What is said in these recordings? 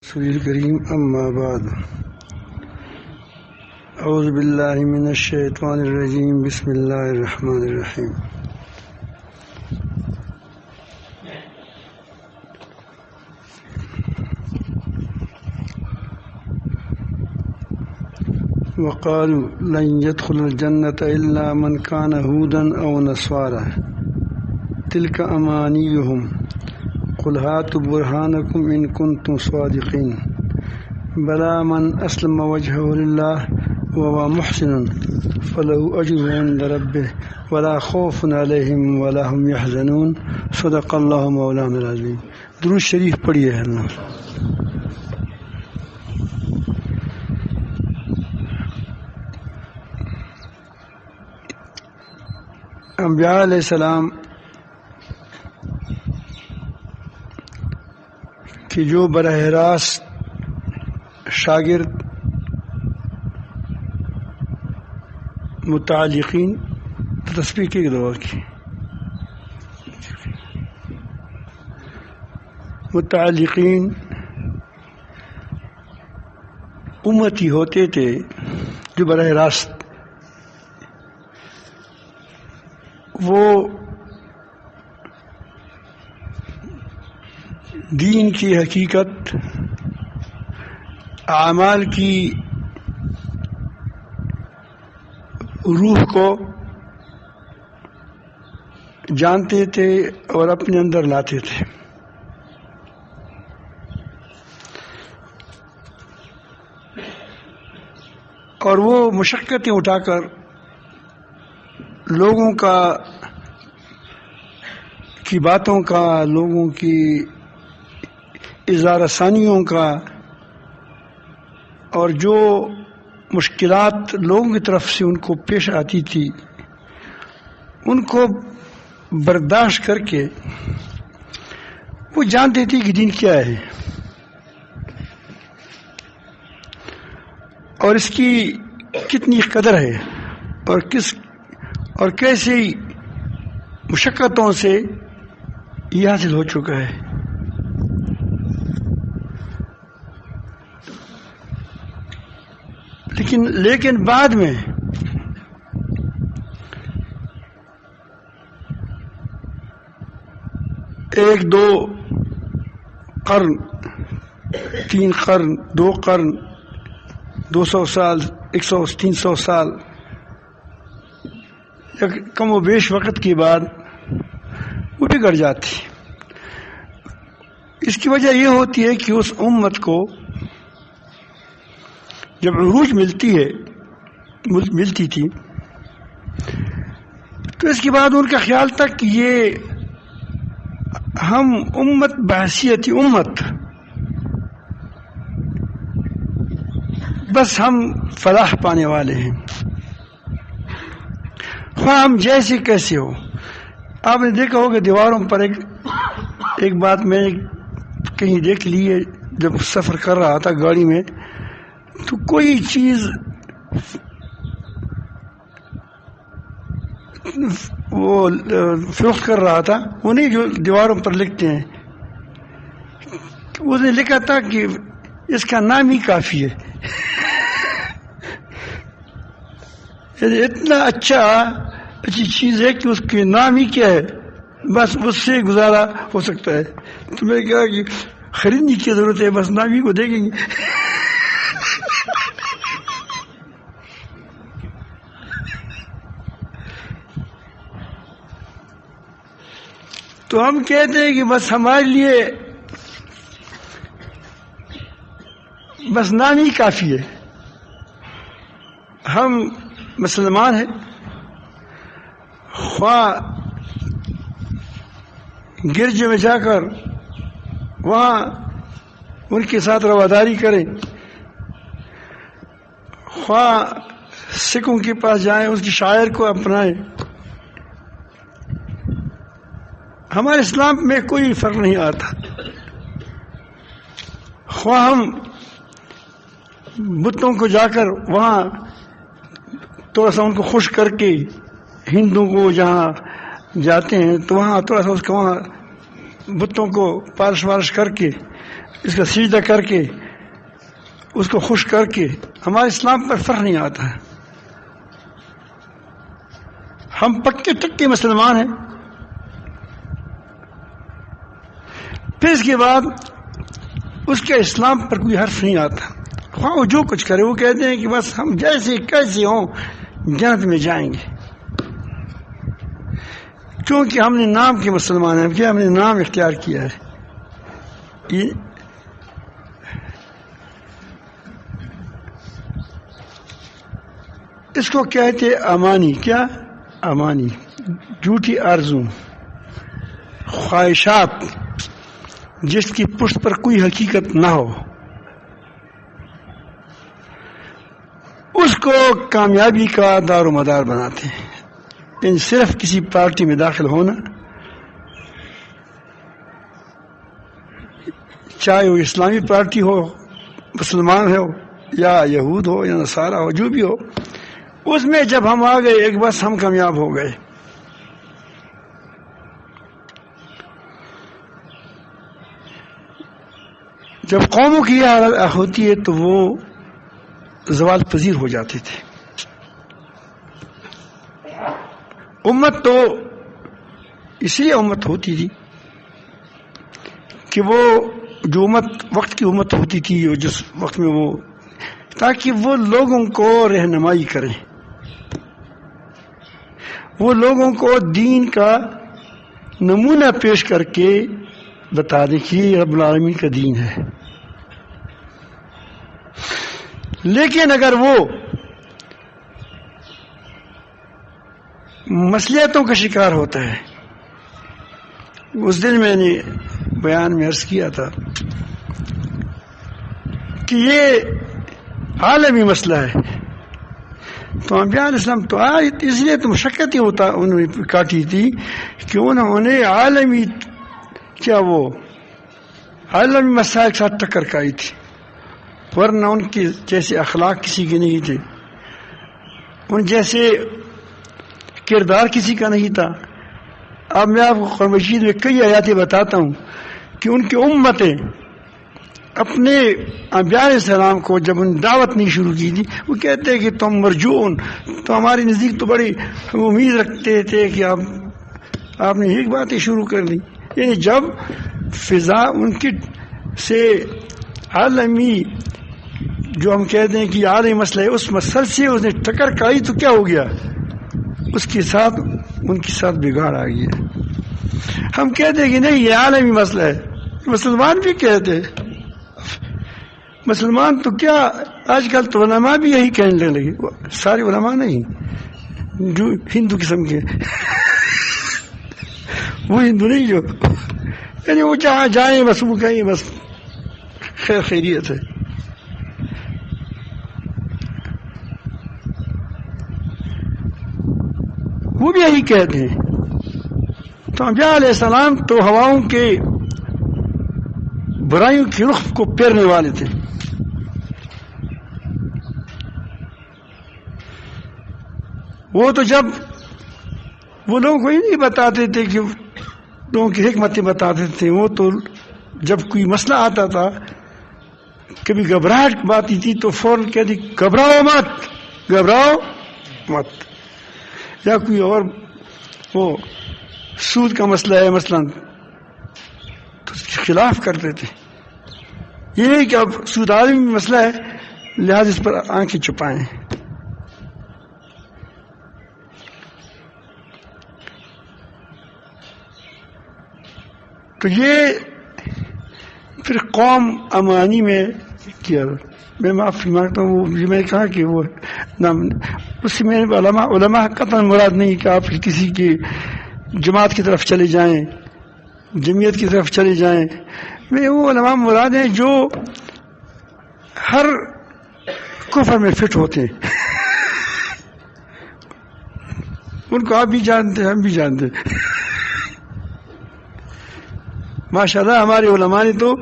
رسول الكريم أما بعد أعوذ بالله من الشيطان الرجيم بسم الله الرحمن الرحيم وقالوا لن يدخل الجنة إلا من كان هودا أو نصارى تلك أمانيهم قل هاتوا برهانكم إن كنتم صادقين بلى من أسلم وجهه لله وهو محسن فله أجره عند ربه ولا خوف عليهم ولا هم يحزنون صدق الله مولانا العظيم. درود شریف پڑھیے اللہ. انبیاء علیہ السلام کہ جو براہ راست شاگرد متعلقین تسبیح کی دعا کی متعلقین امتی ہوتے تھے جو براہ راست وہ دین کی حقیقت اعمال کی روح کو جانتے تھے اور اپنے اندر لاتے تھے. اور وہ مشقتیں اٹھا کر لوگوں کی باتوں کا، لوگوں کی اظہار ثانیوں کا، اور جو مشکلات لوگوں کی طرف سے ان کو پیش آتی تھی ان کو برداشت کر کے وہ جانتے تھے کہ دین کیا ہے اور اس کی کتنی قدر ہے اور کیسی مشقتوں سے یہ حاصل ہو چکا ہے. لیکن بعد میں ایک دو قرن، 3 قرن، 2 قرن، 200 سال، 100، 300 سال، کم و بیش وقت کے بعد وہ بگڑ جاتی. اس کی وجہ یہ ہوتی ہے کہ اس امت کو جب عروج ملتی تھی تو اس کے بعد ان کا خیال تھا کہ یہ ہم امت بحیثیت امت بس ہم فلاح پانے والے ہیں، خواہ ہم جیسے کیسے ہو. آپ نے دیکھا ہوگا دیواروں پر ایک بات میں کہیں دیکھ لی ہے، جب سفر کر رہا تھا گاڑی میں تو کوئی چیز وہ فروخت کر رہا تھا، وہ نہیں جو دیواروں پر لکھتے ہیں، اس نے لکھا تھا کہ اس کا نام ہی کافی ہے. اتنا اچھی چیز ہے کہ اس کے نام ہی کیا ہے، بس اس سے گزارا ہو سکتا ہے. تو میں کہا کہ خریدنے کی ضرورت ہے، بس نام ہی کو دیکھیں گے. تو ہم کہتے ہیں کہ بس ہمارے لیے بس نام ہی کافی ہے. ہم مسلمان ہیں، خواہ گرجے میں جا کر وہاں ان کے ساتھ رواداری کریں، خواہ سکھوں کے پاس جائیں اس کی شاعر کو اپنائیں، ہمارے اسلام میں کوئی فرق نہیں آتا. خواہ ہم بتوں کو جا کر وہاں تھوڑا سا ان کو خوش کر کے، ہندوؤں کو جہاں جاتے ہیں تو وہاں تھوڑا سا اس کو وہاں بتوں کو پالش والش کر کے اس کا سجدہ کر کے اس کو خوش کر کے ہمارے اسلام پر فرق نہیں آتا ہے. ہم پکے ٹکے مسلمان ہیں. پھر اس کے بعد اس کے اسلام پر کوئی حرف نہیں آتا. خواہ وہ جو کچھ کرے وہ کہتے ہیں کہ بس ہم جیسے کیسے ہوں جنت میں جائیں گے، کیونکہ ہم نے نام کے مسلمان ہیں، کہ ہم نے نام اختیار کیا ہے. یہ اس کو کہتے امانی. کیا امانی؟ جھوٹی آرزو، خواہشات جس کی پشت پر کوئی حقیقت نہ ہو، اس کو کامیابی کا دار و مدار بناتے ہیں. یعنی صرف کسی پارٹی میں داخل ہونا، چاہے وہ اسلامی پارٹی ہو، مسلمان ہو یا یہود ہو یا نصارہ ہو، جو بھی ہو، اس میں جب ہم آ گئے ایک بس ہم کامیاب ہو گئے. جب قوموں کی یہ حالت ہوتی ہے تو وہ زوال پذیر ہو جاتے تھے. امت تو اس لیے امت ہوتی تھی کہ وہ جو امت وقت کی امت ہوتی تھی، اور جس وقت میں وہ تاکہ وہ لوگوں کو رہنمائی کریں، وہ لوگوں کو دین کا نمونہ پیش کر کے بتا دیں کہ یہ رب العالمین کا دین ہے. لیکن اگر وہ مصلحتوں کا شکار ہوتا ہے، اس دن میں نے بیان میں عرض کیا تھا کہ یہ عالمی مسئلہ ہے، تو انبیاء علیہ السلام تو اس لیے تو مشقت ہی ہوتا انہوں نے کاٹی تھی کہ انہوں نے عالمی عالمی مسائل کے ساتھ ٹکر کھائی تھی، ورنہ ان کے جیسے اخلاق کسی کے نہیں تھے، ان جیسے کردار کسی کا نہیں تھا. اب میں آپ کو قرآن مجید میں کئی آیاتیں بتاتا ہوں کہ ان کی امتیں اپنے انبیاء علیہ السلام کو جب ان دعوت نہیں شروع کی تھی، وہ کہتے ہیں کہ تم مرجون، تو ہماری نزدیک تو بڑی امید رکھتے تھے کہ آپ نے ایک باتیں شروع کر دی. یعنی جب فضا ان کی سے عالمی جو ہم کہتے ہیں کہ عالمی مسئلہ ہے، اس مسئلے سے اس نے ٹکر کھائی تو کیا ہو گیا؟ اس کے ساتھ ان کے ساتھ بگاڑ آ گیا. ہم کہتے ہیں کہ نہیں یہ عالمی مسئلہ ہے، مسلمان بھی کہتے ہیں. مسلمان تو کیا آج کل تو علماء بھی یہی کہنے لگے، سارے علماء نہیں، جو ہندو قسم کے وہ ہندو نہیں، جو یعنی وہ جہاں جائیں بس وہ کہیں بس خیر خیریت ہے. وہ بھی یہی کہتے ہیں. تو انبیاء علیہ السلام تو ہواؤں کے برائیوں کی رخ کو پھیرنے والے تھے. وہ تو جب وہ لوگوں کو ہی نہیں بتاتے تھے کہ لوگوں کی حکمتیں بتاتے تھے، وہ تو جب کوئی مسئلہ آتا تھا، کبھی گھبراہٹ بات تھی تو فوراً کہتی گھبراؤ مت، یا کوئی اور وہ سود کا مسئلہ ہے مثلا تو اس کے خلاف کرتے تھے. یہ نہیں کہ اب سود عالمی مسئلہ ہے لہذا اس پر آنکھیں چھپائیں. تو یہ پھر قوم امانی میں کیا. میں معافی مانگتا ہوں، وہ میں نے کہا کہ وہ اس سے میں علماء قطعا مراد نہیں کہ آپ کسی کی جماعت کی طرف چلے جائیں، جمعیت کی طرف چلے جائیں. میں وہ علماء مراد ہیں جو ہر کفر میں فٹ ہوتے ہیں. ان کو آپ بھی جانتے ہیں، ہم بھی جانتے ہیں. ماشاءاللہ ہمارے علماء نے تو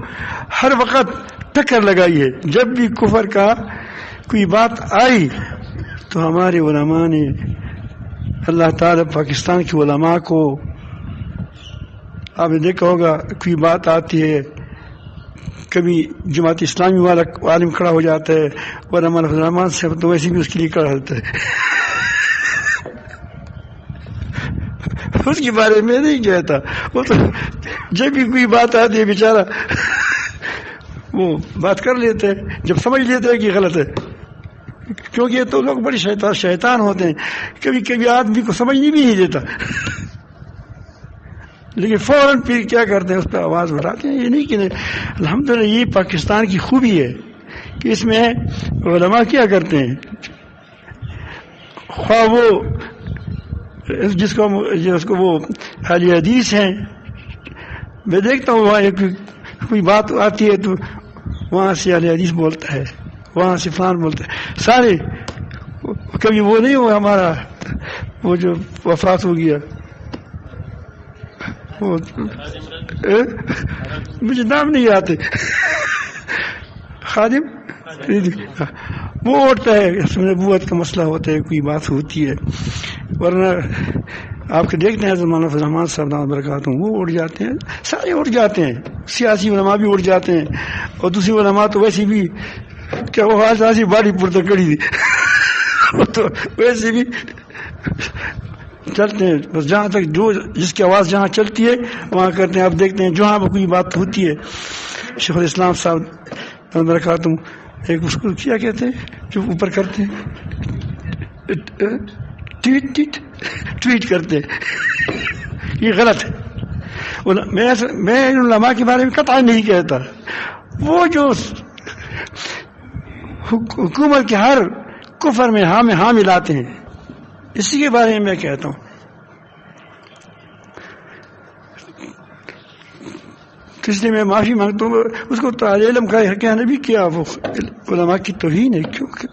ہر وقت ٹکر لگائی ہے. جب بھی کفر کا کوئی بات آئی تو ہمارے علماء نے، اللہ تعالیٰ پاکستان کے علماء کو، آپ نے دیکھا ہوگا کوئی بات آتی ہے کبھی جماعت اسلامی والا عالم کھڑا ہو جاتا ہے، ورنہ مولانا رحمان صاحب تو ویسے بھی اس کے لیے کھڑا ہوتا ہے. اس کے بارے میں نہیں کہتا، وہ تو جب بھی کوئی بات آتی ہے بیچارہ وہ بات کر لیتے ہیں جب سمجھ لیتے ہیں کہ غلط ہے، کیونکہ یہ تو لوگ بڑے شیطان ہوتے ہیں، کبھی کبھی آدمی کو سمجھنی بھی نہیں دیتا، لیکن فوراً پھر کیا کرتے ہیں اس پہ آواز بڑھاتے ہیں. یہ نہیں کہ الحمدللہ یہ پاکستان کی خوبی ہے کہ اس میں علماء کیا کرتے ہیں، خواہ وہ جس کو وہ اہل حدیث ہیں، میں دیکھتا ہوں وہاں کوئی بات آتی ہے تو وہاں سے اہل حدیث بولتا ہے، وہاں سے فلان بولتا ہے، سارے. کبھی وہ نہیں ہوا ہمارا وہ جو وفات ہو گیا، مجھے نام نہیں آتے، خادم وہ اٹھتا ہے، اس میں نبوت کا مسئلہ ہوتا ہے، کوئی بات ہوتی ہے، ورنہ آپ کے دیکھتے ہیں مولانا فضل الرحمان صاحب دامت برکاتہ وہ اٹھ جاتے ہیں، سارے اٹھ جاتے ہیں، سیاسی علماء بھی اٹھ جاتے ہیں، اور دوسری علماء تو ویسے بھی کیا وہ آج باڑی پور تک کڑی تھی تو ویسے بھی چلتے ہیں، بس جہاں تک جو جس کی آواز جہاں چلتی ہے وہاں کرتے ہیں. آپ دیکھتے ہیں جہاں پر کوئی بات ہوتی ہے، شیخ الاسلام صاحب دامت برکاتہ ایک اس کو کیا کہتے ہیں جو اوپر کرتے ہیں، ٹویٹ کرتے ہیں، یہ غلط ہے. میں علماء کے بارے میں قطعا نہیں کہتا، وہ جو حکومت کے ہر کفر میں ہاں ملاتے ہیں اسی کے بارے میں کہتا ہوں. تو اس لیے میں معافی مانگتا ہوں، اس کو طالب علم کا کہنا بھی کیا وہ علماء کی توہین ہے، کیونکہ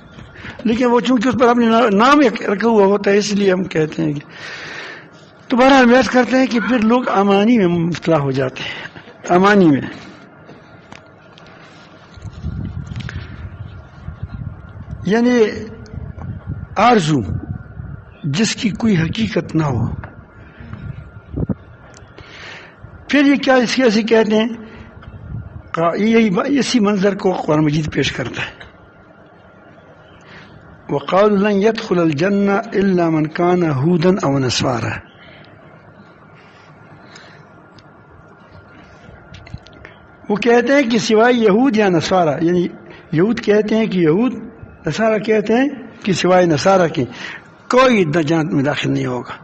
لیکن وہ چونکہ اس پر اپنے نام رکھا ہوا ہوتا ہے اس لیے ہم کہتے ہیں کہ تو بہرحال محض کرتے ہیں کہ پھر لوگ امانی میں مبتلا ہو جاتے ہیں. امانی میں یعنی آرزو جس کی کوئی حقیقت نہ ہو. پھر یہ کیا اس کیسے کہتے ہیں، یہی اسی منظر کو قرآن مجید پیش کرتا ہے. وقالوا لن يدخل الجنة إلا من كان هودا أو نصارى. وہ کہتے ہیں کہ سوائے یہود یا نصارہ، یعنی یہود کہتے ہیں کہ یہود، نصارہ کہتے ہیں کہ سوائے نصارہ کے کوئی جنت میں داخل نہیں ہوگا.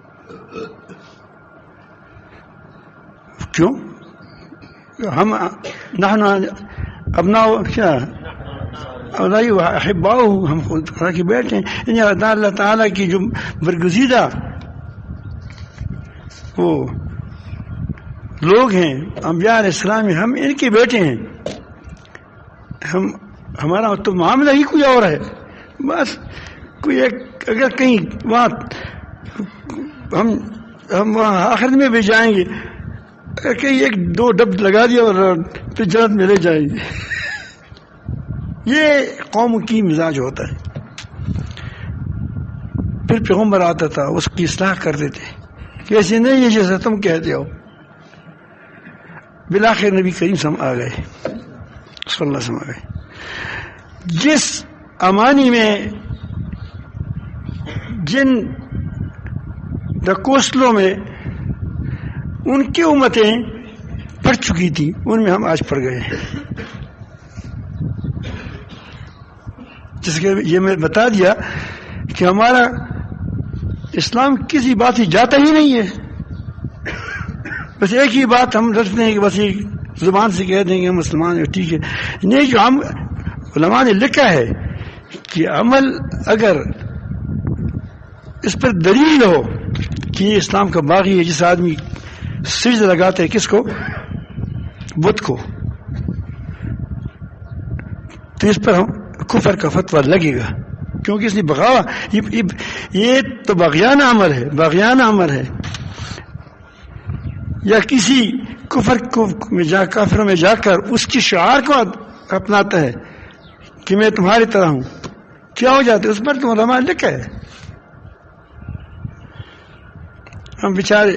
کیوں؟ ہم نحن ابناء کیا احباؤ، ہم خود خدا کے بیٹے ہیں، یعنی اللہ تعالیٰ کی جو برگزیدہ وہ لوگ ہیں انبیاء علیہ السلام، ہم ان کے بیٹے ہیں. ہمارا تو معاملہ ہی کوئی اور ہے. بس کوئی ایک اگر کہیں وہاں ہم وہاں آخرت میں بھی جائیں گے، اگر کہیں ایک دو ڈب لگا دیا اور پھر جنت میں لے جائیں گے. یہ قوم کی مزاج ہوتا ہے. پھر پیغمبر آتا تھا، اس کی اصلاح کرتے تھے کہ ایسے نہیں ہے جیسے تم کہتے ہو. بالآخر نبی کریم صلی اللہ علیہ وسلم آ گئے. جس امانی میں جن کوسلوں میں ان کی امتیں پڑ چکی تھی ان میں ہم آج پڑ گئے ہیں. جس کے یہ میں بتا دیا کہ ہمارا اسلام کسی بات سے جاتا ہی نہیں ہے. بس ایک ہی بات ہم رکھتے ہیں کہ بس ایک زبان سے کہہ دیں گے ہم مسلمان ہیں، ٹھیک ہے. نہیں، جو ہم علماء نے لکھا ہے کہ عمل اگر اس پر دلیل ہو کہ یہ اسلام کا باغی ہے، جس آدمی سجدہ لگاتے ہیں کس کو؟ بت کو، تو اس پر ہم کفر کا فتویٰ لگے گا، کیونکہ اس نے بغاوت، یہ تو باغیانہ عمل ہے، باغیانہ عمل ہے. یا کسی کفر کو کافروں میں جا کر اس کی شعار کو اپناتا ہے کہ میں تمہاری طرح ہوں، کیا ہو جاتا ہے؟ اس پر تو علماء لکھا ہے. ہم بیچارے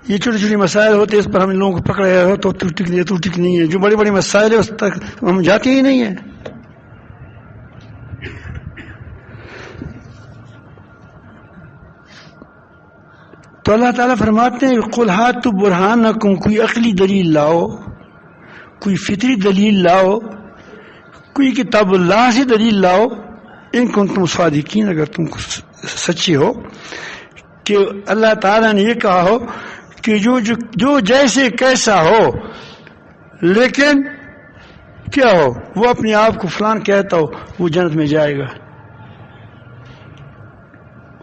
یہ چھوٹے چھوٹے مسائل ہوتے ہیں، اس پر ہم لوگوں کو پکڑے ہو تو ٹھیک نہیں ہے، تو ٹھیک نہیں ہے. جو بڑے بڑے مسائل ہیں اس تک ہم جاتے ہی نہیں ہیں. تو اللہ تعالیٰ فرماتے ہیں قل ہاتوا برہانکم، کوئی عقلی دلیل لاؤ، کوئی فطری دلیل لاؤ، کوئی کتاب اللہ سے دلیل لاؤ، ان کنتم صادقین، اگر تم سچے ہو کہ اللہ تعالیٰ نے یہ کہا ہو کہ جو جیسے کیسا ہو لیکن کیا ہو، وہ اپنے آپ کو فلان کہتا ہو وہ جنت میں جائے گا.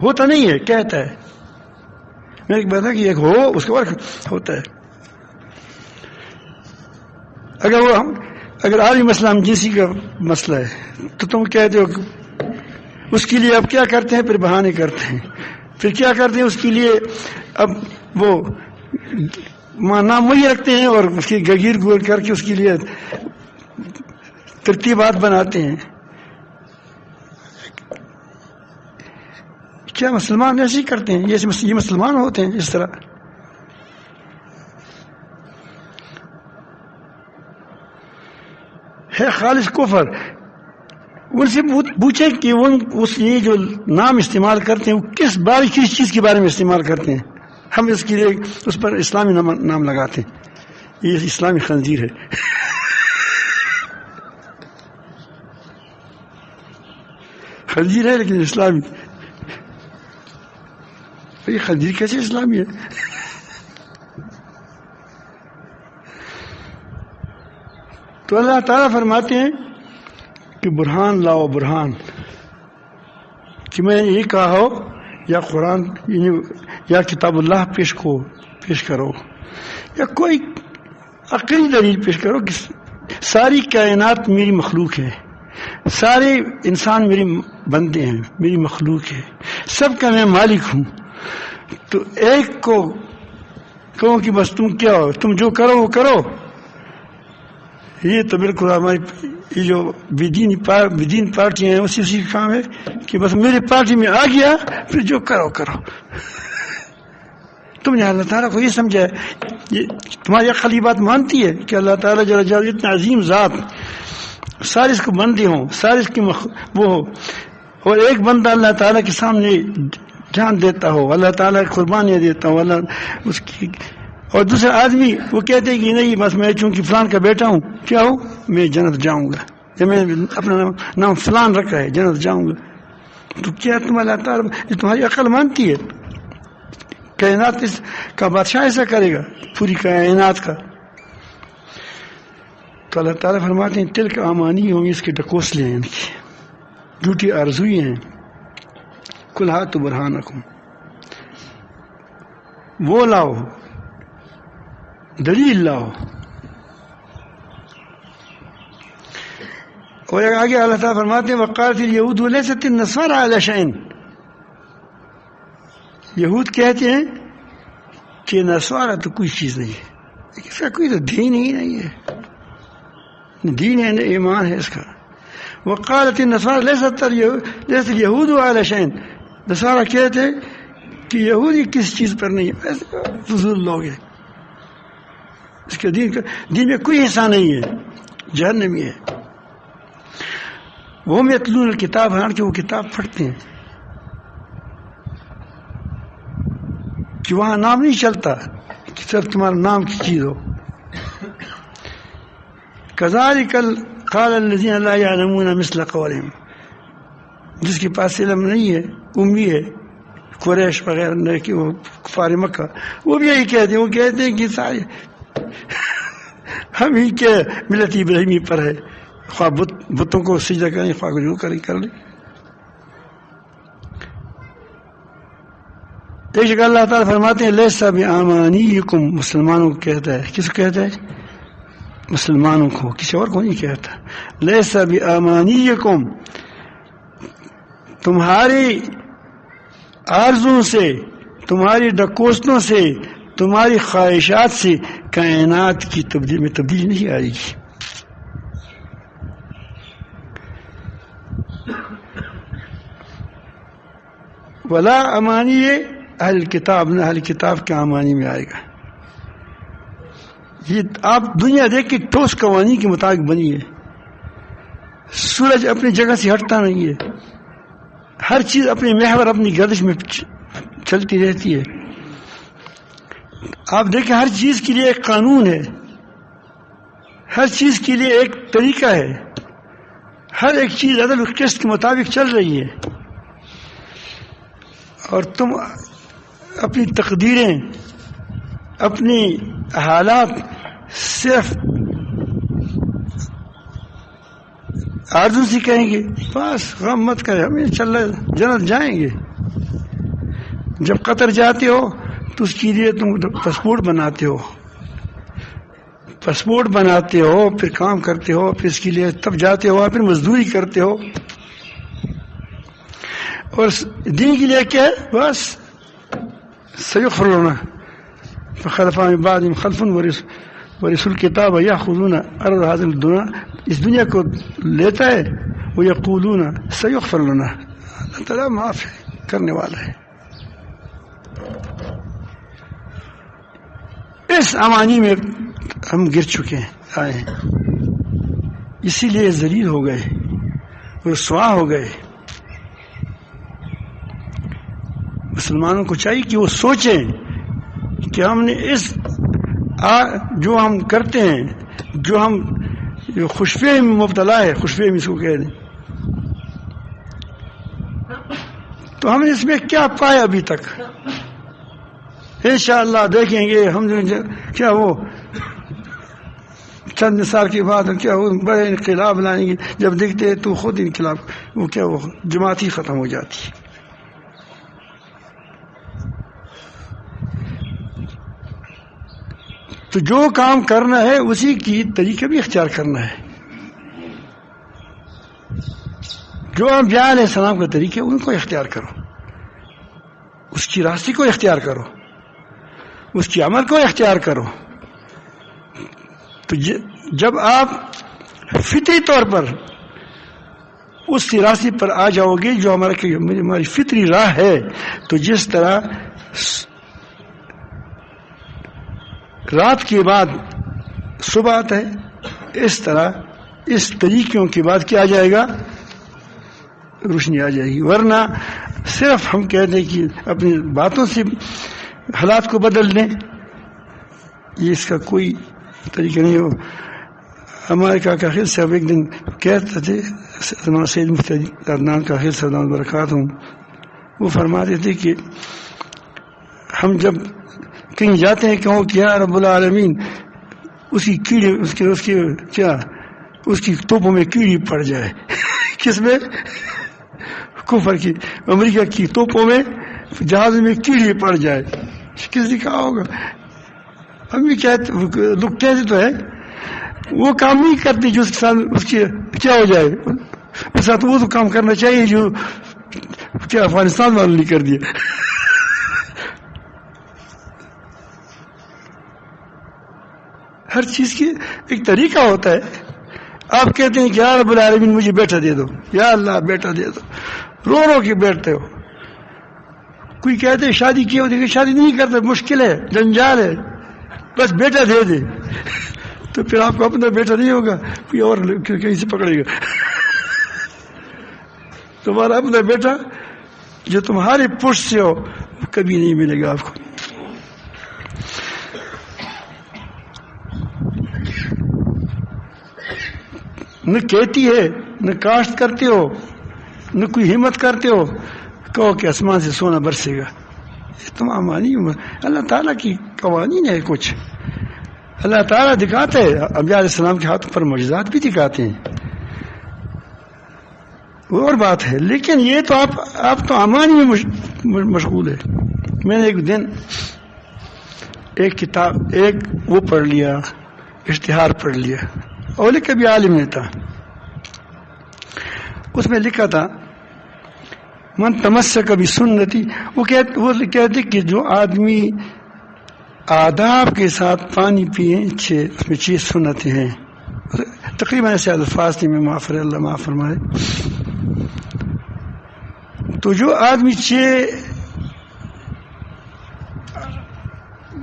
ہوتا نہیں ہے، کہتا ہے. میں ایک بات ہے کہ ایک ہو اس کے بعد ہوتا ہے. اگر عالم اسلام جنسی کا مسئلہ ہے تو تم کہتے ہو اس کے لیے اب کیا کرتے ہیں، پھر بہانے کرتے ہیں. پھر کیا کرتے ہیں اس کے لیے، اب وہ نام وہی رکھتے ہیں اور اس کی گگیر گور کر کے اس کے لیے ترتیبات بناتے ہیں. کیا مسلمان ایسے ہی کرتے ہیں؟ یہ مسلمان ہوتے ہیں اس طرح؟ ہے خالص کفر. ان سے پوچھیں کہ یہ جو نام استعمال کرتے ہیں وہ کس چیز کے بارے میں استعمال کرتے ہیں. ہم اس کے لیے اس پر اسلامی نام لگاتے ہیں. یہ اسلامی خنزیر ہے. خنزیر ہے لیکن اسلامی. یہ خنزیر کیسے اسلامی ہے؟ تو اللہ تعالیٰ فرماتے ہیں کہ برہان لاؤ، برہان کہ میں نے یہ کہا ہو، یا قرآن یا کتاب اللہ پیش کرو، یا کوئی عقلی دلیل پیش کرو کہ ساری کائنات میری مخلوق ہے، سارے انسان میرے بندے ہیں، میری مخلوق ہے، سب کا میں مالک ہوں. تو ایک کو کہو کہ بس تم کیا ہو، تم جو کرو وہ کرو، یہ تو بالکل ہماری یہ جو بدین پارٹیاں ہیں اسی کا کام ہے کہ بس میری پارٹی میں آ گیا پھر جو کرو. تم نے اللہ تعالیٰ کو یہ سمجھا ہے، یہ تمہاری عقلی بات مانتی ہے کہ اللہ تعالیٰ جل جلالہ اتنا عظیم ذات، سارے اس کو بندے ہوں، سارے اس کی وہ ہو، اور ایک بندہ اللہ تعالیٰ کے سامنے جان دیتا ہو، اللہ تعالیٰ قربانیاں دیتا ہو، اللہ اس کی، اور دوسرا آدمی وہ کہتے کہ نہیں بس میں چونکہ فلان کا بیٹا ہوں کیا ہوں میں جنت جاؤں گا، یا میں اپنا نام فلان رکھا ہے جنت جاؤں گا. تو کیا تم اللہ تعالیٰ یہ تمہاری عقل مانتی ہے؟ کائنات کا بادشاہ ایسا کرے گا، پوری کائنات کا؟ تو اللہ تعالیٰ فرماتے ہیں تلک امانی ہوں، اس کے ڈکوسلے ہیں، ان کی جھوٹی آرزوئی ہیں. قل ہاتوا برہانکم، وہ لاؤ، دلیل لاؤ. اور آگے اللہ تعالیٰ فرماتے ہیں وقالت الیہود لیست النصارى علی شیء، یہود کہتے ہیں کہ نصارہ تو کوئی چیز نہیں ہے، اس کا کوئی تو دین ہی نہیں ہے، دین ہے ایمان ہے اس کا. وقالت النصارى لیست الیہود علی شیء، نصارہ کہتے ہیں کہ یہودی کس چیز پر نہیں ہے، فضول لوگ ہیں، اس کے دین میں کوئی حصہ نہیں ہے، جہنمی ہے. وہ یتلون الکتاب، حالانکہ وہ کتاب پڑھتے ہیں، کہ وہاں نام نہیں چلتا کہ صرف تمہارا نام کی چیز ہو. کذالک قال الذین لا یعلمون مثل قولہم، جس کے پاس علم نہیں ہے، امی ہے، قریش وغیرہ کہ وہ کفار مکہ، وہ بھی یہی کہتے ہیں، وہ کہتے ہیں کہ سارے ہم ہی کے ملت ابراہیمی پر ہے، خواہ بتوں کو سجدہ کریں، خواہ کو جو کریں کر لیں. ایک جگہ اللہ تعالیٰ فرماتے ہیں لیسا بامانیکم، مسلمانوں کو کہتا ہے. کس کو کہتا ہے؟ مسلمانوں کو، کسی اور کو نہیں کہتا. لیسا بامانیکم، تمہاری آرزوں سے، تمہاری ڈکوسنوں سے، تمہاری خواہشات سے کائنات کی تبدیلی نہیں آئے گی. ولا امانی اہل کتاب، نہ اہل کتاب کے امانی میں آئے گا. یہ آپ دنیا دیکھ کے ٹھوس قوانین کے مطابق بنی ہے. سورج اپنی جگہ سے ہٹتا نہیں ہے، ہر چیز اپنے محور اپنی گردش میں چلتی رہتی ہے. آپ دیکھیں ہر چیز کے لیے ایک قانون ہے، ہر چیز کے لیے ایک طریقہ ہے، ہر ایک چیز عدل و قسط کے مطابق چل رہی ہے. اور تم اپنی تقدیریں، اپنی حالات صرف آرزو سے کہیں گے بس غم مت کرے ہمیں چل رہا جنت جائیں گے. جب قطر جاتے ہو تو اس کے لیے تم پاسپورٹ بناتے ہو، پھر کام کرتے ہو، پھر اس کے لیے تب جاتے ہو، پھر مزدوری کرتے ہو. اور دین کے لیے کیا ہے؟ بس سیغفرون فخلف من بعدهم خلف ورثوا الکتاب یاخذون عرض هذه الدنیا، اس دنیا کو لیتا ہے. ویقولون سیغفر لنا، اللہ تعالیٰ معاف کرنے والا ہے. اس امانی میں ہم گر چکے ہیں، آئے ہیں، اسی لیے ذلیل ہو گئے، رسوا ہو گئے. مسلمانوں کو چاہیے کہ وہ سوچیں کہ ہم نے اس جو ہم کرتے ہیں، جو ہم خوشفہمی میں مبتلا ہے، خوشفہمی اس کو کہہ دیں، تو ہم نے اس میں کیا پایا ابھی تک. انشاءاللہ دیکھیں گے ہم کیا وہ چند سال کے بعد کیا وہ بڑے انقلاب لائیں گے. جب دیکھتے ہیں تو خود انقلاب وہ کیا وہ جماعت ہی ختم ہو جاتی ہے. تو جو کام کرنا ہے اسی کی طریقہ بھی اختیار کرنا ہے. جو انبیاء علیہ السلام کا طریقہ ان کو اختیار کرو، اس کی راستے کو اختیار کرو، اس کے عمل کو اختیار کرو. تو جب آپ فطری طور پر اس راستے پر آ جاؤ گے جو ہماری فطری راہ ہے، تو جس طرح رات کے بعد صبح آتا ہے، اس طرح اس طریقوں کے بعد کیا آ جائے گا؟ روشنی آ جائے گی. ورنہ صرف ہم کہتے ہیں کہ اپنی باتوں سے حالات کو بدل دیں، یہ اس کا کوئی طریقہ نہیں ہو. ہمارے کاکا خیل صاحب ایک دن کہتے تھے، سید مفتی عدنان کاکا صاحب برکات ہوں، وہ فرماتے تھے کہ ہم جب کہیں جاتے ہیں کہوں کہ یا رب العالمین اس کی کیڑی اس کی توپوں میں کیڑی پڑ جائے. کس میں؟ کفر کی، امریکہ کی توپوں میں، جہاز میں کیڑی پڑ جائے. کس نے کہا ہوگا؟ ہم بھی کہتے، لوگ کہتے تو ہے، وہ کام نہیں کرتے جو اس کے ساتھ اس کی کیا ہو جائے. اس ساتھ وہ تو کام کرنا چاہیے جو کیا افغانستان والوں نے کر دیا. ہر چیز کی ایک طریقہ ہوتا ہے. آپ کہتے ہیں کہ یا رب العالمین مجھے بیٹا دے دو، یا اللہ بیٹا دے دو، رو رو کے بیٹھتے ہو. کوئی کہتے ہیں شادی کی ہوتی ہے، شادی نہیں کرتے، مشکل ہے، جنجال ہے، بس بیٹا دے دے. تو پھر آپ کو اپنا بیٹا نہیں ہوگا، کوئی اور کہیں سے پکڑے گا. تمہارا اپنا بیٹا جو تمہارے پشت سے ہو کبھی نہیں ملے گا آپ کو. نہ کہتی ہے، نہ کاشت کرتے ہو، نہ کوئی ہمت کرتے ہو کہو کہ آسمان سے سونا برسے گا. یہ تمام مانی اللہ تعالیٰ کی قوانین ہے. کچھ اللہ تعالیٰ دکھاتے ہیں، انبیاء علیہ السلام کے ہاتھوں پر معجزات بھی دکھاتے ہیں، وہ اور بات ہے. لیکن یہ تو آپ تو امانی میں مشغول ہے. میں نے ایک دن ایک کتاب وہ پڑھ لیا، اشتہار پڑھ لیا، اور کبھی عالم نہیں تھا. اس میں لکھا تھا من تمسک بسنتی، وہ کہتے کہ جو آدمی آداب کے ساتھ پانی پیے، اس میں 6 سنتیں ہیں. تقریباً ایسے الفاظ تھے، میں اللہ معاف فرمائے. تو جو آدمی 6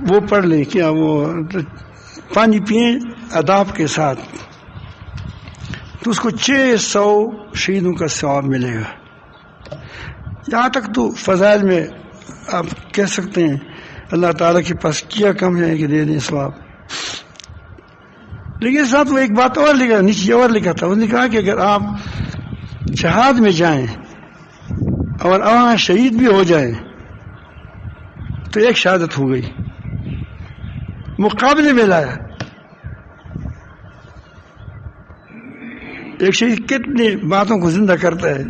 وہ پڑھ لے، کیا وہ پانی پئیں اداب کے ساتھ تو اس کو 600 شہیدوں کا ثواب ملے گا. یہاں تک تو فضائل میں آپ کہہ سکتے ہیں اللہ تعالیٰ کے پاس کیا کم ہے کہ دے دیں ثواب. لیکن ساتھ وہ ایک بات اور لکھا، نیچے اور لکھا تھا، انہوں نے کہا کہ اگر آپ جہاد میں جائیں اور وہاں شہید بھی ہو جائیں تو ایک شہادت ہو گئی. مقابلے میں لایا ایک شہید کتنی باتوں کو زندہ کرتا ہے،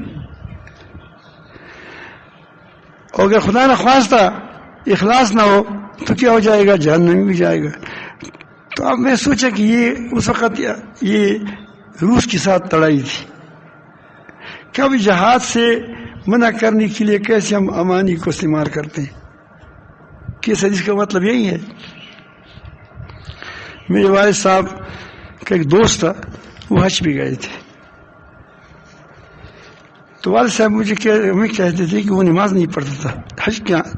اور اگر خدا نہ خواستہ اخلاص نہ ہو تو کیا ہو جائے گا؟ جہنم میں بھی جائے گا. تو اب میں سوچا کہ یہ اس وقت یہ روس کے ساتھ لڑائی تھی، کب جہاد سے منع کرنے کے لیے کیسے ہم امانی کو استعمال کرتے ہیں. کہ اس حدیث کا مطلب یہی ہے. میرے والد صاحب کا ایک دوست تھا، وہ حج بھی گئے تھے، تو والد صاحب ہمیں کہتے تھے کہ وہ نماز نہیں پڑھتا تھا.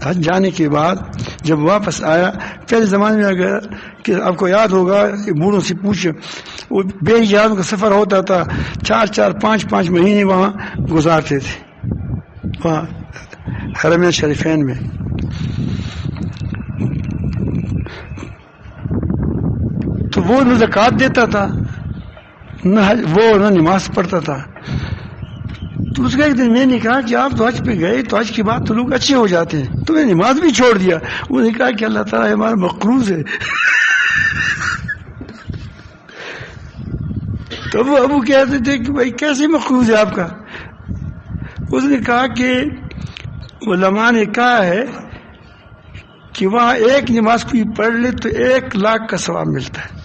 حج جانے کے بعد جب واپس آیا، پہلے زمانے میں اگر کہ آپ کو یاد ہوگا بوڑھوں سے پوچھو، وہ بے حجاب کا سفر ہوتا تھا، 4 5 مہینے وہاں گزارتے تھے وہاں حرمین شریفین میں. تو وہ نہ زکوٰۃ دیتا تھا، نہ نماز پڑھتا تھا. تو اس کا ایک دن میں نے کہا کہ آپ تو حج پہ گئے تو حج کے بعد تو لوگ اچھے ہو جاتے ہیں، تو میں نے نماز بھی چھوڑ دیا. انہوں نے کہا کہ اللہ تعالیٰ ہمارا مقروض ہے. تو وہ ابو کہتے تھے کہ بھائی کیسے مقروض ہے آپ کا؟ اس نے کہا کہ علماء نے کہا ہے کہ وہاں ایک نماز کوئی پڑھ لے تو 1 لاکھ کا ثواب ملتا ہے،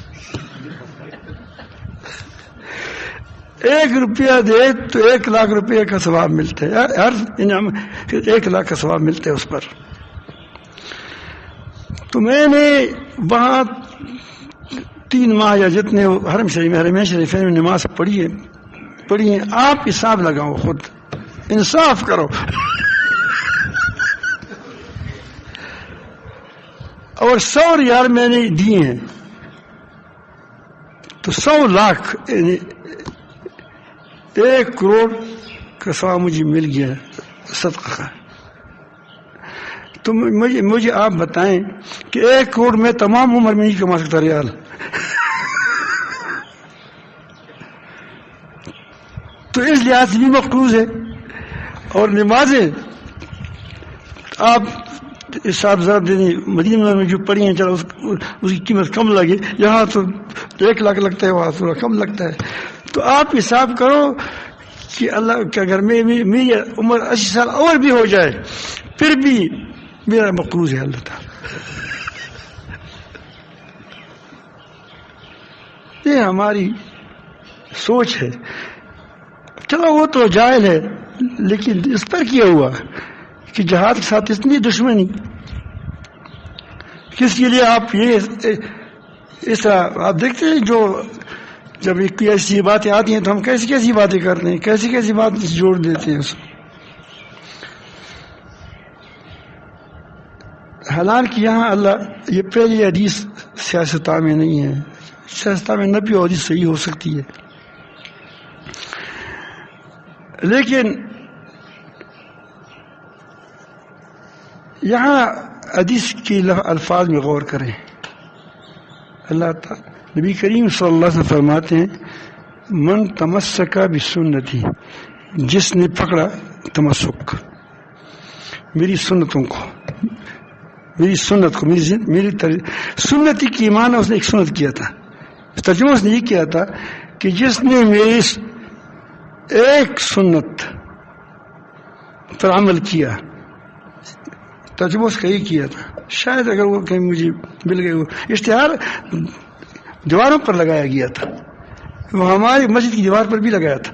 1 روپیہ دے تو 1 لاکھ روپے کا ثواب ملتا ہے، ہر انعام 1 لاکھ کا ثواب ملتا ہے اس پر. تو میں نے وہاں 3 ماہ یا جتنے حرمین شریفین میں نماز پڑھی ہے. آپ حساب لگاؤ، خود انصاف کرو. اور 100 ریال میں نے دیے ہیں تو 100 لاکھ یعنی 1 کروڑ کا ثواب مجھے مل گیا صدقہ کا. تو مجھے آپ بتائیں کہ 1 کروڑ میں تمام عمر میں نہیں کما سکتا ریال. تو اس لحاظ سے بھی مقروض ہے. اور نمازیں آپ حساب ذرا دینی مدینہ میں جو پڑھی ہیں، چلو اس کی قیمت کم لگے، یہاں تو 1 لاکھ لگتا ہے، وہاں تھوڑا کم لگتا ہے. تو آپ حساب کرو کہ اللہ کے اگر میری عمر 80 سال اور بھی ہو جائے پھر بھی میرا مقروض ہے اللہ تعالیٰ. یہ ہماری سوچ ہے. چلو وہ تو جاہل ہے، لیکن اس پر کیا ہوا کہ جہاد کے ساتھ اتنی دشمنی کس کے لیے؟ آپ یہ اس طرح آپ دیکھتے ہیں جب کوئی ایسی باتیں آتی ہیں تو ہم کیسی باتیں کرتے ہیں، کیسی بات جوڑ دیتے ہیں اس کو. حالانکہ یہاں اللہ یہ پہلی حدیث سیاستہ میں نہیں ہے، سیاستہ میں نبی اور حدیث صحیح ہو سکتی ہے، لیکن یہاں حدیث کے الفاظ میں غور کریں. اللہ تعالی نبی کریم صلی اللہ علیہ وسلم فرماتے ہیں من تمسک بسنتی، جس نے پکڑا تمسک میری سنتوں کو، میری سنت کو، میری سنتی کی معنی اس نے ایک سنت کیا تھا. ترجمہ اس نے یہ کیا تھا کہ جس نے میری ایک سنت پر عمل کیا. ترجمہ اس کا یہ کیا تھا. شاید اگر وہ کہیں مجھے مل گئے، وہ اشتہار دیواروں پر لگایا گیا تھا، وہ ہماری مسجد کی دیوار پر بھی لگایا تھا.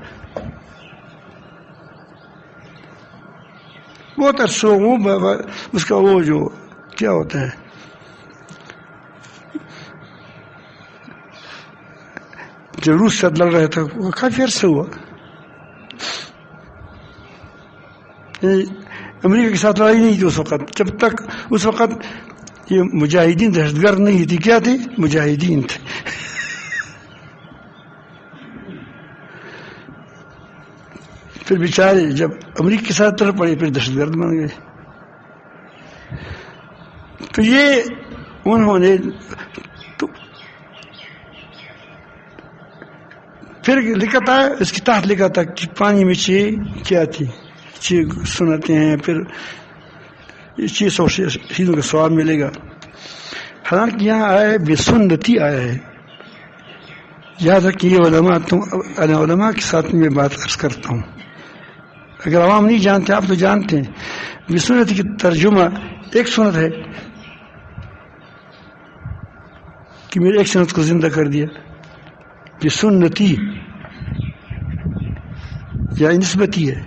بہت عرصوں اس کا وہ جو کیا ہوتا ہے جو روس سے لڑ رہا تھا، وہ کافی عرصے ہوا. امریکہ کے ساتھ لڑائی نہیں تھی اس وقت، جب تک اس وقت یہ مجاہدین دہشت گرد نہیں تھی، کیا تھے؟ مجاہدین تھے. پھر بیچارے جب امریکہ کے ساتھ طرف پڑے پھر دہشت گرد بن گئے. تو یہ انہوں نے تو پھر لکھا تھا، اس کے تحت لکھا تھا کہ پانی میں کیا تھی، سنتے ہیں، پھر 600 شہیدوں کا ثواب ملے گا. حالانکہ یہاں آیا ہے بے سنتی آیا ہے. یاد رکھیں یہ علماء کے ساتھ میں بات عرض کرتا ہوں. اگر عوام نہیں جانتے، آپ تو جانتے ہیں. بے سنتی کی ترجمہ ایک سنت ہے کہ میرے ایک سنت کو زندہ کر دیا. بے سنتی یا نسبتی ہے.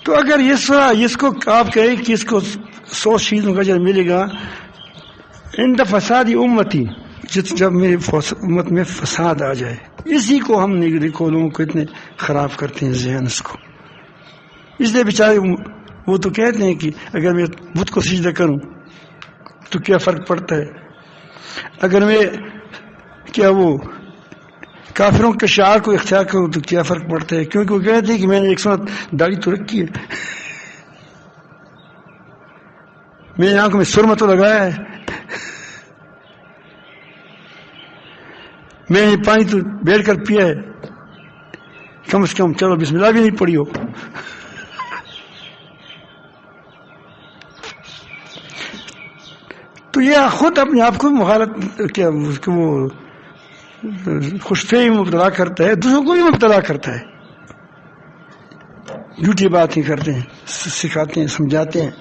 تو اگر اس کو آپ کہیں کہ اس کو 100 شہیدوں کا اجر ملے گا عند فساد امتی، جب میری امت میں فساد آ جائے، اسی کو ہم دیکھو لوگوں کو اتنے خراب کرتے ہیں ذہن اس کو. اس لیے بیچارے وہ تو کہتے ہیں کہ اگر میں بت کو سجدہ کروں تو کیا فرق پڑتا ہے، اگر میں کیا وہ کافروں کے شعار کو اختیار کروں تو کیا فرق پڑتا ہے، کیونکہ وہ کہتے ہیں کہ میں نے 100 داڑھی تو رکھی ہے، میں نے آنکھوں میں سرما تو لگایا ہے، میں نے پانی تو بیٹھ کر پیا ہے، کم از کم چلو بسم اللہ بھی نہیں پڑھی ہو. تو یہ خود اپنے آپ کو مغالط کیا وہ خوش فہمی میں مبتلا کرتا ہے، دوسروں کو بھی مبتلا کرتا ہے. جھوٹی باتیں کرتے ہیں، سکھاتے ہیں، سمجھاتے ہیں.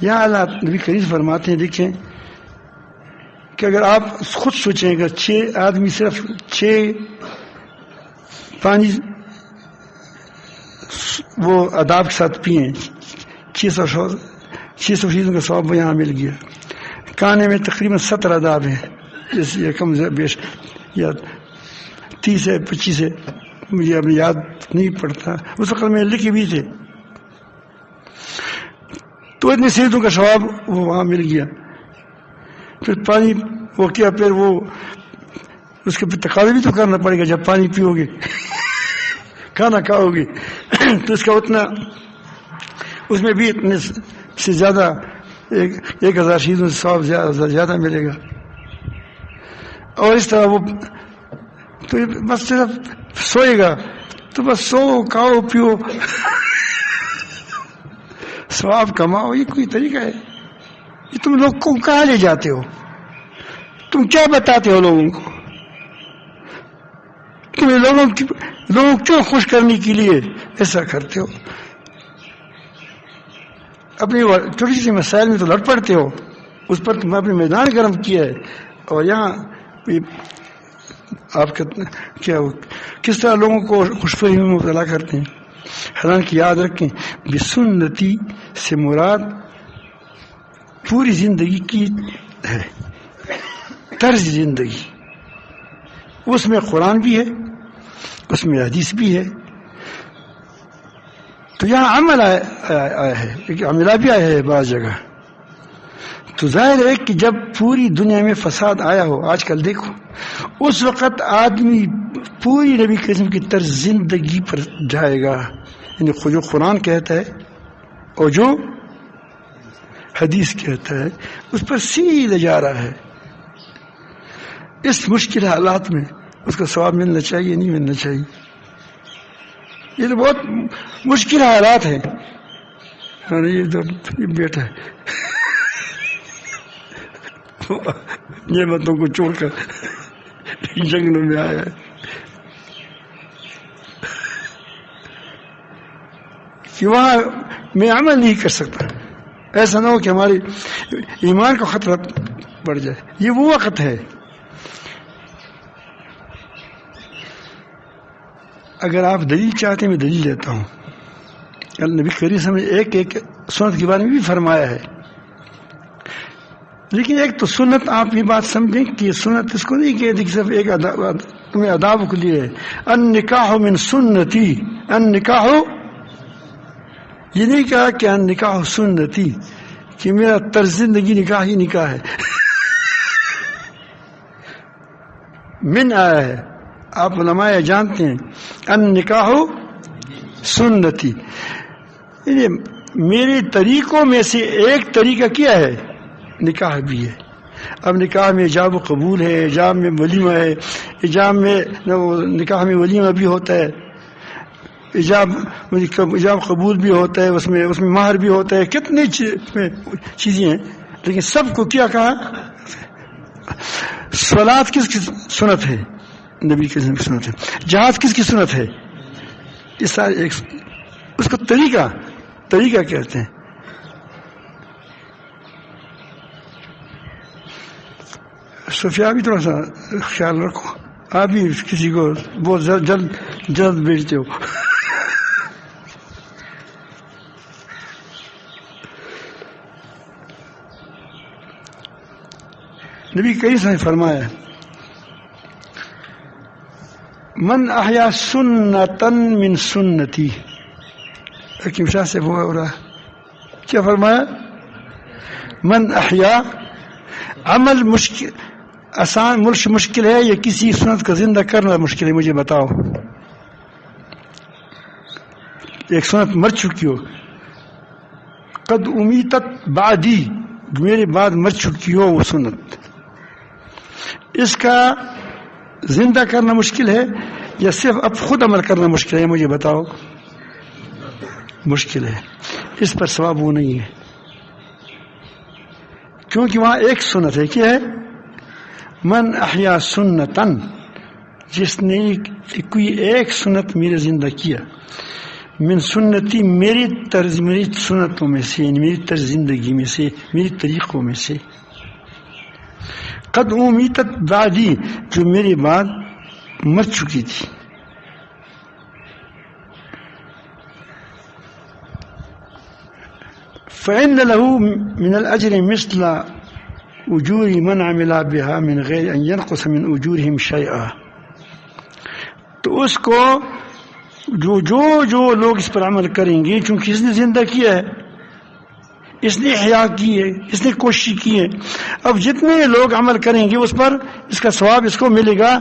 یہاں اللہ نبی کریم فرماتے ہیں، دیکھیں کہ اگر آپ خود سوچیں گے 6 آدمی صرف 6 پانی وہ آداب کے ساتھ پیئیں، 600 شہیدوں کا ثواب یہاں مل گیا. کانے میں تقریباً 70 آداب ہیں، جیسے کم بیش یا 30 ہے 25 ہے، مجھے اب یاد نہیں پڑتا، اس وقت میں لکھے بھی تھے. تو اتنے شہیدوں کا ثواب وہ وہاں مل گیا. پھر پانی وہ کیا، پھر وہ اس کے پھر تقاضا بھی تو کرنا پڑے گا. جب پانی پیو گے کھانا کھاؤ گے تو اس کا اتنا، اس میں بھی اتنے سے زیادہ 1000 شہیدوں سے ثواب زیادہ ملے گا. اور اس طرح وہ تو بس صرف سوئے گا تو بس سو کھاؤ پیو ثواب کماؤ. یہ کوئی طریقہ ہے؟ یہ تم لوگ کو کہاں لے جاتے ہو؟ تم کیا بتاتے ہو لوگوں کو؟ تم لوگوں کیوں خوش کرنے کے لیے ایسا کرتے ہو؟ اپنی چھوٹی سی مسائل میں تو لڑ پڑتے ہو، اس پر تم اپنے میدان گرم کیا ہے. اور یہاں آپ کیا کس طرح لوگوں کو خوش فہمی میں مبتلا کرتے ہیں. حالانکہ یاد رکھیں بسنتی سے مراد پوری زندگی کی ہے، طرز زندگی. اس میں قرآن بھی ہے، اس میں حدیث بھی ہے. تو یہاں عمل آیا ہے، ایک عملہ بھی آیا ہے بعض جگہ. تو ظاہر ہے کہ جب پوری دنیا میں فساد آیا ہو، آج کل دیکھو، اس وقت آدمی پوری نبی قسم کی طرز زندگی پر جائے گا. یعنی جو قرآن کہتا ہے اور جو حدیث کہتا ہے اس پر سیدھے جا رہا ہے. اس مشکل حالات میں اس کا ثواب ملنا چاہیے نہیں ملنا چاہیے؟ یہ تو بہت مشکل حالات ہیں. یہ بیٹا ہے نعمتوں کو چھوڑ کر جنگلوں میں آیا ہے کہ وہاں میں عمل نہیں کر سکتا. ایسا نہ ہو کہ ہمارے ایمان کا خطرہ بڑھ جائے. یہ وہ وقت ہے اگر آپ دلیل چاہتے ہیں میں دلیل دیتا ہوں. نبی کریم صلی اللہ علیہ وسلم نے ایک سنت کے بارے میں بھی فرمایا ہے. لیکن ایک تو سنت، آپ یہ بات سمجھیں کہ سنت اس کو نہیں کہتی کہ صرف ایک تمہیں آداب کے لیے النکاح من سنتی، النکاح یہ نہیں کہا کہ النکاح سنتی کہ میرا طرز زندگی نکاح ہی نکاح ہے من آیا ہے، آپ علماء جانتے ہیں النکاح سنتی، میرے طریقوں میں سے ایک طریقہ کیا ہے؟ نکاح بھی ہے۔ اب نکاح میں ایجاب و قبول ہے، ایجاب میں ولیمہ ہے، ایجاب میں نکاح میں ولیمہ بھی ہوتا ہے، ایجاب قبول بھی ہوتا ہے، اس میں مہر بھی ہوتا ہے، کتنی چیزیں ہیں، لیکن سب کو کیا کہا؟ صلاۃ کس کی سنت ہے؟ نبی کی سنت ہے۔ جہاد کس کی سنت ہے؟ اس سارے اس کو طریقہ کہتے ہیں۔ صوفیہ بھی تھوڑا سا خیال رکھو، آپ بھی کسی کو بہت جلد بھیجتے ہو۔ نبی کریم صلی اللہ علیہ وسلم نے فرمایا من احیا سنتن من سنتی، حکیم شاہ سے وہ ہو رہا کیا فرمایا؟ من احیا، عمل مشکل آسان مشکل ہے یا کسی سنت کا زندہ کرنا مشکل ہے؟ مجھے بتاؤ، ایک سنت مر چکی ہو، قد امیتت بعدی، میرے بعد مر چکی ہو وہ سنت، اس کا زندہ کرنا مشکل ہے یا صرف اب خود عمل کرنا مشکل ہے؟ مجھے بتاؤ۔ مشکل ہے، اس پر ثواب وہ نہیں ہے، کیونکہ وہاں ایک سنت ہے، کیا ہے؟ من احیا سنتن، جس نے کوئی ایک سنت میرے زندہ کیا، من سنتی، میری سنتوں میں سے، یعنی میری طرز زندگی میں سے، میری طریقوں میں سے، قد امیتت بعدی، جو میرے بعد مر چکی تھی، فإن له من الأجر مثل أجور من عمل بها من غير أن ينقص من أجورهم شيئا، تو اس کو جو لوگ اس پر عمل کریں گے، چونکہ اس نے زندہ کیا ہے، اس نے احیا کی ہے، اس نے کوشش کی ہے، اب جتنے لوگ عمل کریں گے اس پر اس کا ثواب اس کو ملے گا،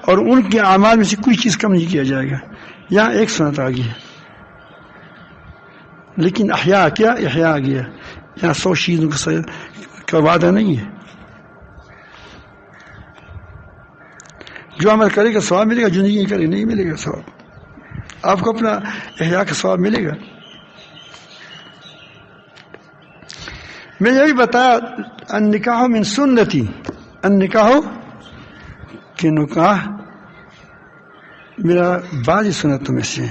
اور ان کے اعمال میں سے کوئی چیز کم نہیں کیا جائے گا۔ یہاں ایک سنت آ گئی ہے، لیکن احیا آ گیا، یہاں 100 چیزوں کا وعدہ نہیں ہے۔ جو عمل کرے گا ثواب ملے گا، جو نہیں کرے نہیں ملے گا ثواب، آپ کو اپنا احیا کا ثواب ملے گا۔ میں یہ بھی بتایا النکاح من سنتی، النکاح کہ نکاح میرا بعض سنتوں میں سے،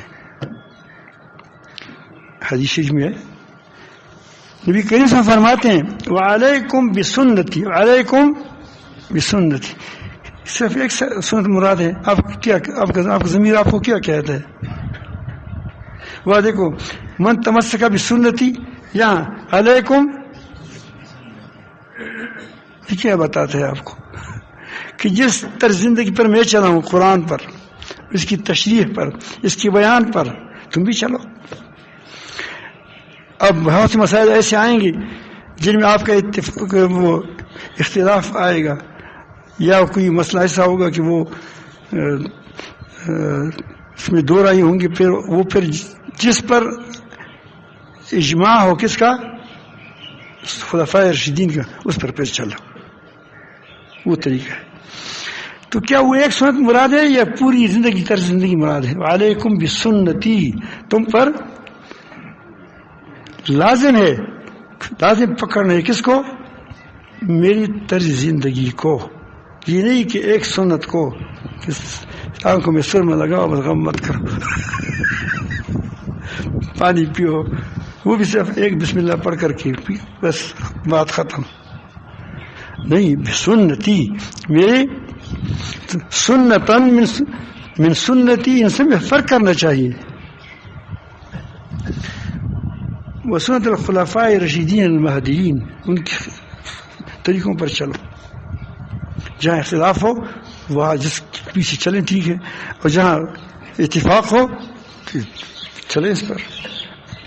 حدیث شریف میں ہے، نبی کریم صلی اللہ علیہ وسلم فرماتے ہیں وعلیکم بسنتی، علیکم بسنتی، صرف ایک سنت مراد ہے۔ آپ کا ضمیر آپ کو کیا کہتا ہے؟ وہ دیکھو من تمسک بسنتی، یہاں علیکم کیا بتاتے ہیں آپ کو کہ جس طرز زندگی پر میں چلا ہوں، قرآن پر، اس کی تشریح پر، اس کی بیان پر تم بھی چلو۔ اب بہت سے مسائل ایسے آئیں گے جن میں آپ کا وہ اختلاف آئے گا، یا کوئی مسئلہ ایسا ہوگا کہ وہ اس میں دو رائے ہوں گی، پھر جس پر اجماع ہو کس کا؟ خلفائے راشدین کا، اس پر پھر چلو، وہ طریقہ ہے۔ تو کیا وہ ایک سنت مراد ہے یا پوری زندگی طرز زندگی مراد ہے؟ علیکم بسنتی، تم پر لازم ہے، لازم پکڑنا ہے کس کو؟ میری طرز زندگی کو، یہ نہیں کہ ایک سنت کو آنکھوں میں سرما لگاؤ بس غم مت کرو پانی پیو، وہ بھی صرف ایک بسم اللہ پڑھ کر کے بس بات ختم نہیں۔ سنتی، میری سنتن من سنتی، ان سے میں فرق کرنا چاہیے۔ وہ سنت الخلفاء الراشدین المہدیین، ان کی طریقوں پر چلو. جہاں اختلاف ہو وہاں جس پیچھے چلیں ٹھیک ہے، اور جہاں اتفاق ہو چلیں اس پر.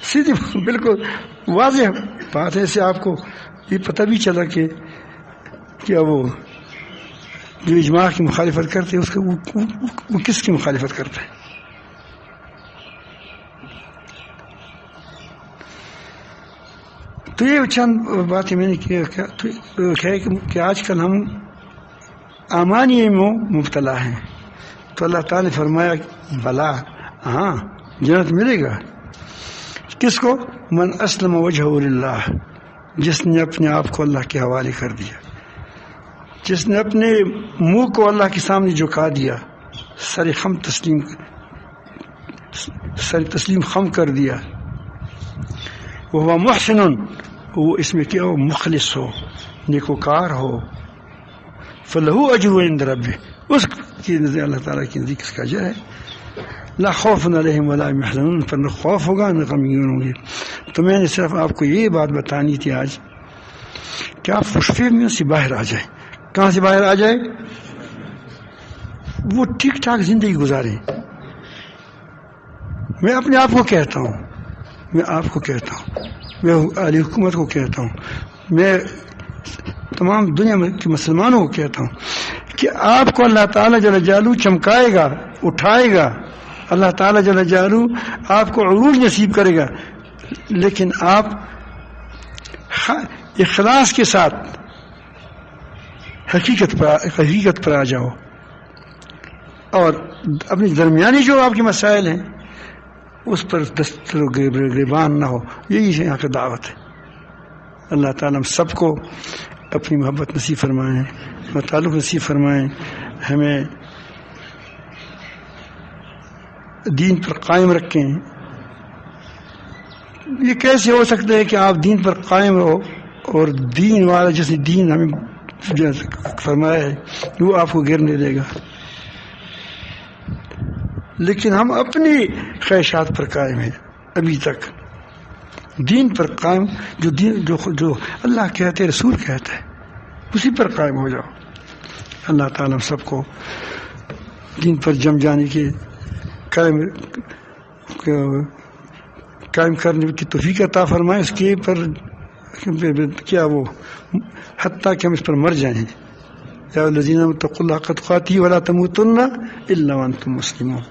سیدھی بالکل واضح بات ہے. اسے آپ کو یہ پتہ بھی چلا کہ کیا وہ جو اجماع کی مخالفت کرتے ہیں اس کا وہ کس کی مخالفت کرتے ہیں. تو یہ چند باتیں میں نے کیا کہ آج کل ہم امانی میں مبتلا ہیں. تو اللہ تعالیٰ نے فرمایا بلا، ہاں جنت ملے گا. کس کو؟ من اسلم وجہہ للہ، جس نے اپنے آپ کو اللہ کے حوالے کر دیا، جس نے اپنے منہ کو اللہ کے سامنے جھکا دیا، سر تسلیم خم کر دیا. وہ محسن، وہ اس میں کیا ہو؟ مخلص ہو، نیکوکار ہو. فلہو اجر عند ربہ، اس کی نزد اللہ تعالیٰ کی نزدیک اس کا اجر ہے. لا خوف علیہم ولا هم يحزنون، پر نہ خوف ہوگا نہ غمگین ہوں گے. تو میں نے صرف آپ کو یہ بات بتانی تھی آج کہ آپ خوش فہمیوں سے باہر آ جائیں. کہاں سے باہر آ جائیں؟ وہ ٹھیک ٹھاک زندگی گزاریں. میں اپنے آپ کو کہتا ہوں، میں آپ کو کہتا ہوں، میں اہل حکومت کو کہتا ہوں، میں تمام دنیا کے مسلمانوں کو کہتا ہوں کہ آپ کو اللہ تعالیٰ جل جلالہ چمکائے گا، اٹھائے گا. اللہ تعالیٰ جل جلالہ آپ کو عروج نصیب کرے گا، لیکن آپ اخلاص کے ساتھ حقیقت پر آ جاؤ، اور اپنی درمیانی جو آپ کے مسائل ہیں اس پر دستر و گریبان نہ ہو. یہی ہے یہاں کی دعوت ہے. اللہ تعالیٰ ہم سب کو اپنی محبت نصیب فرمائیں اور تعلق نصیب فرمائیں. ہمیں دین پر قائم رکھیں. یہ کیسے ہو سکتا ہے کہ آپ دین پر قائم رہو اور دین والا جس نے دین ہمیں فرمایا ہے وہ آپ کو گرنے دے گا، لیکن ہم اپنی خواہشات پر قائم ہیں. ابھی تک دین پر قائم، جو دین جو اللہ کہتے رسول کہتا ہے اسی پر قائم ہو جاؤ. اللہ تعالیٰ ہم سب کو دین پر جم جانے کے قائم کرنے کی توفیق عطا فرمائے. اس کے پر کیا وہ حتیٰ کہ ہم اس پر مر جائیں. یا الذین اتقوا اللہ حق تقاتہ ولا تموتن الا وانتم مسلمون.